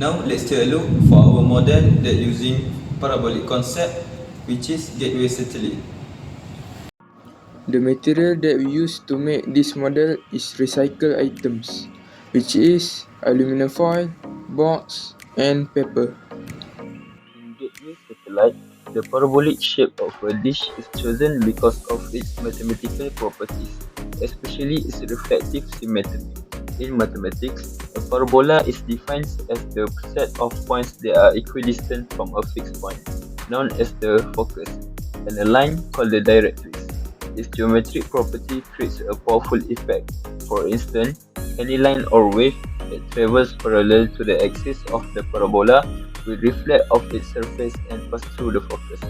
Now let's take a look for our model that using parabolic concept, which is gateway satellite. The material that we use to make this model is recycled items, which is aluminum foil, box, and paper. In gateway satellite, the parabolic shape of a dish is chosen because of its mathematical properties, especially its reflective symmetry. In mathematics, a parabola is defined as the set of points that are equidistant from a fixed point, known as the focus, and a line called the directrix. This geometric property creates a powerful effect. For instance, any line or wave that travels parallel to the axis of the parabola will reflect off its surface and pass through the focus.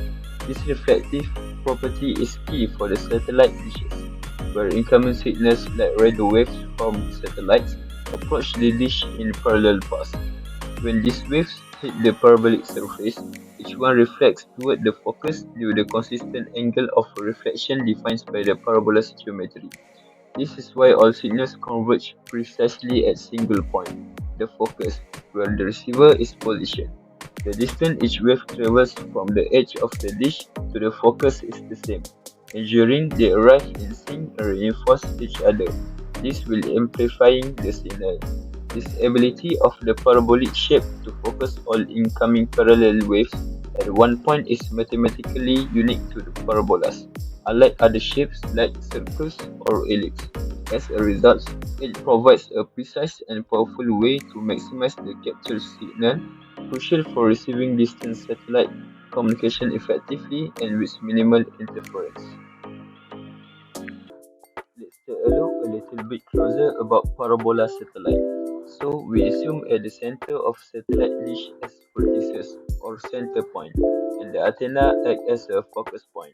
This reflective property is key for the satellite dishes, where incoming signals like radio waves from satellites approach the dish in parallel paths. When these waves hit the parabolic surface, each one reflects toward the focus due to the consistent angle of reflection defined by the parabola's geometry. This is why all signals converge precisely at single point, the focus, where the receiver is positioned. The distance each wave travels from the edge of the dish to the focus is the same, ensuring they arrive in sync and reinforce each other. This will amplifying the signal. This ability of the parabolic shape to focus all incoming parallel waves at one point is mathematically unique to the parabolas, unlike other shapes like circles or ellipse. As a result, it provides a precise and powerful way to maximize the captured signal, crucial for receiving distant satellite communication effectively and with minimal interference. Let's take a look a little bit closer about parabola satellite. So we assume at the center of satellite dish as vertices or center point, and the antenna act as a focus point.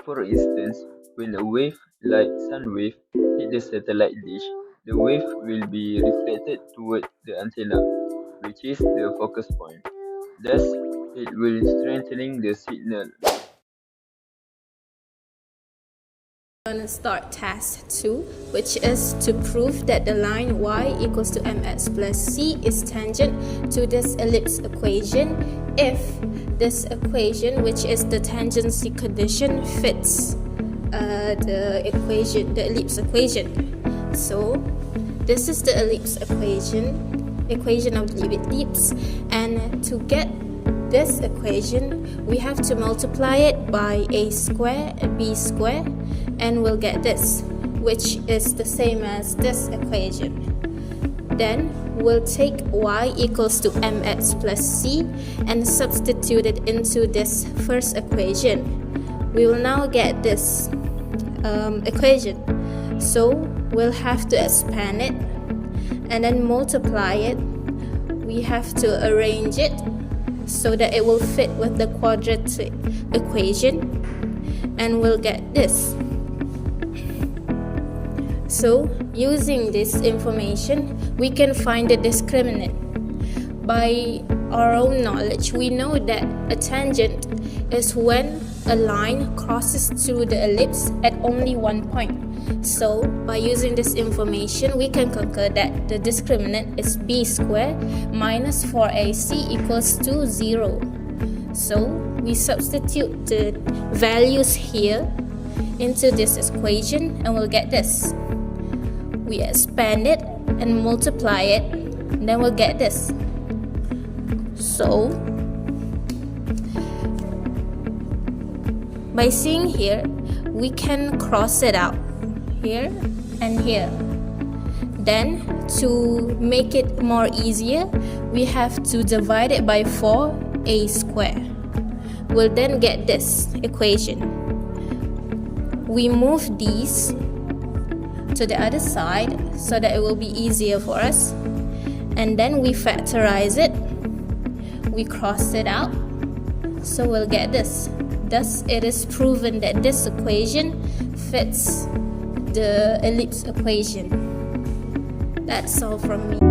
For instance, when a wave like sound wave hit the satellite dish, the wave will be reflected toward the antenna, which is the focus point. Thus, it will strengthening the signal. Going to start task 2, which is to prove that the line y equals to mx plus c is tangent to this ellipse equation if this equation, which is the tangency condition, fits the ellipse equation. So this is the ellipse equation of the ellipse, and to get this equation we have to multiply it by a square and b square, and we'll get this, which is the same as this equation. Then we'll take y equals to mx plus c and substitute it into this first equation. We will now get this equation, so we'll have to expand it and then multiply it. We have to arrange it so that it will fit with the quadratic equation, and we'll get this. So using this information, we can find the discriminant. By our own knowledge, we know that a tangent is when a line crosses through the ellipse at only one point. So by using this information, we can conclude that the discriminant is b squared minus 4ac equals to 0. So we substitute the values here into this equation and we'll get this. We expand it and multiply it, and then we'll get this. So by seeing here, we can cross it out here and here. Then to make it more easier, we have to divide it by 4a squared. We'll then get this equation. We move these to the other side so that it will be easier for us, and then we factorize it. We cross it out, so we'll get this. Thus, it is proven that this equation fits the ellipse equation. That's all from me.